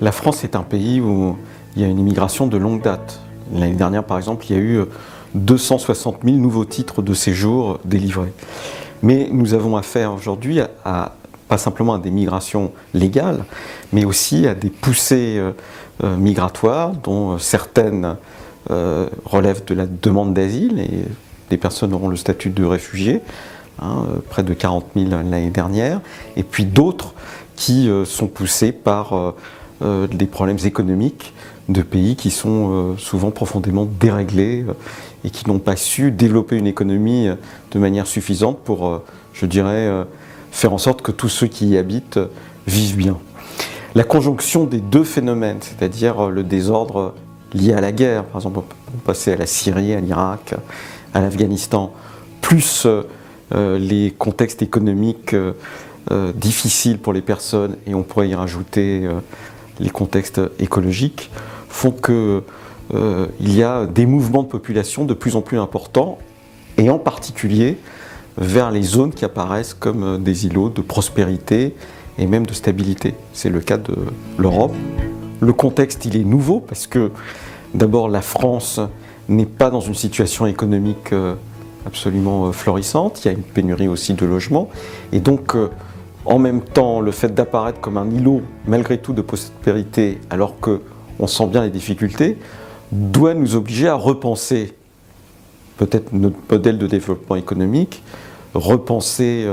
La France est un pays où il y a une immigration de longue date. L'année dernière, par exemple, il y a eu 260 000 nouveaux titres de séjour délivrés. Mais nous avons affaire aujourd'hui à pas simplement à des migrations légales, mais aussi à des poussées migratoires dont certaines relèvent de la demande d'asile et des personnes auront le statut de réfugiés, près de 40 000 l'année dernière, et puis d'autres qui sont poussées par des problèmes économiques de pays qui sont souvent profondément déréglés et qui n'ont pas su développer une économie de manière suffisante pour, je dirais, faire en sorte que tous ceux qui y habitent vivent bien. La conjonction des deux phénomènes, c'est-à-dire le désordre lié à la guerre, par exemple on peut passer à la Syrie, à l'Irak, à l'Afghanistan, plus les contextes économiques difficiles pour les personnes, et on pourrait y rajouter les contextes écologiques, font qu'il y a des mouvements de population de plus en plus importants, et en particulier vers les zones qui apparaissent comme des îlots de prospérité et même de stabilité. C'est le cas de l'Europe. Le contexte, il est nouveau parce que d'abord la France n'est pas dans une situation économique absolument florissante, il y a une pénurie aussi de logements, et donc en même temps le fait d'apparaître comme un îlot malgré tout de prospérité alors qu'on sent bien les difficultés, doit nous obliger à repenser peut-être notre modèle de développement économique, repenser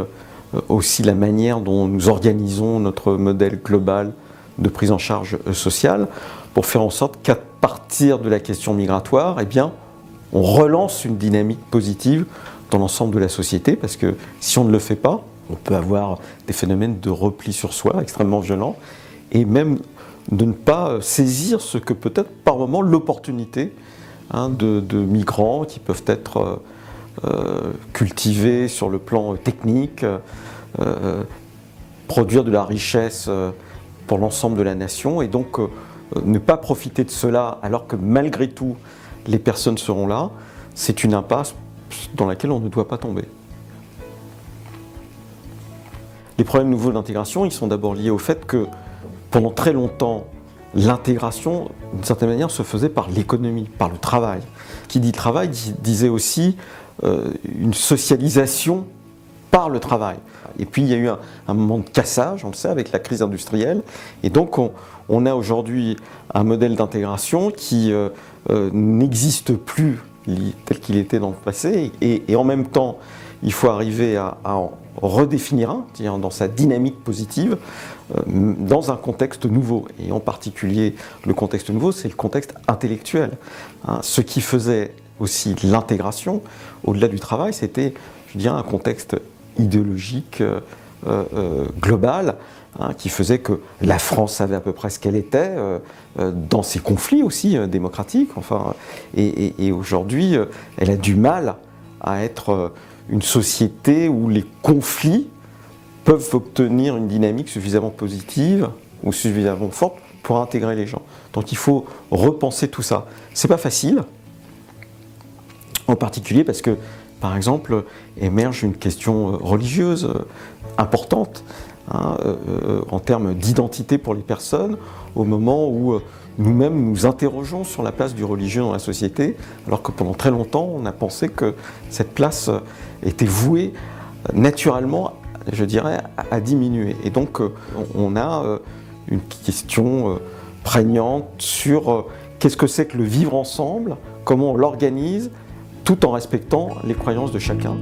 aussi la manière dont nous organisons notre modèle global de prise en charge sociale, pour faire en sorte qu'à partir de la question migratoire, eh bien, on relance une dynamique positive dans l'ensemble de la société, parce que si on ne le fait pas, on peut avoir des phénomènes de repli sur soi extrêmement violents, et même de ne pas saisir ce que peut être par moment l'opportunité de migrants qui peuvent être cultivés sur le plan technique, produire de la richesse pour l'ensemble de la nation, et donc ne pas profiter de cela alors que malgré tout les personnes seront là, c'est une impasse dans laquelle on ne doit pas tomber. Les problèmes nouveaux d'intégration, ils sont d'abord liés au fait que pendant très longtemps, l'intégration, d'une certaine manière, se faisait par l'économie, par le travail. Qui dit travail disait aussi une socialisation par le travail. Et puis il y a eu un moment de cassage, on le sait, avec la crise industrielle. Et donc on a aujourd'hui un modèle d'intégration qui n'existe plus tel qu'il était dans le passé. Et en même temps, il faut arriver à en redéfinir un, c'est-à-dire dans sa dynamique positive, dans un contexte nouveau. Et en particulier, le contexte nouveau, c'est le contexte intellectuel. Ce qui faisait aussi l'intégration, au-delà du travail, c'était, je dirais, un contexte idéologique global, qui faisait que la France savait à peu près ce qu'elle était dans ses conflits aussi démocratiques. Enfin, et aujourd'hui, elle a du mal à être une société où les conflits peuvent obtenir une dynamique suffisamment positive ou suffisamment forte pour intégrer les gens. Donc il faut repenser tout ça. C'est pas facile, en particulier parce que, par exemple, émerge une question religieuse importante en termes d'identité pour les personnes, au moment où nous-mêmes nous interrogeons sur la place du religieux dans la société, alors que pendant très longtemps, on a pensé que cette place était vouée naturellement, je dirais, à diminuer. Et donc, on a une question prégnante sur qu'est-ce que c'est que le vivre ensemble, comment on l'organise, tout en respectant les croyances de chacun.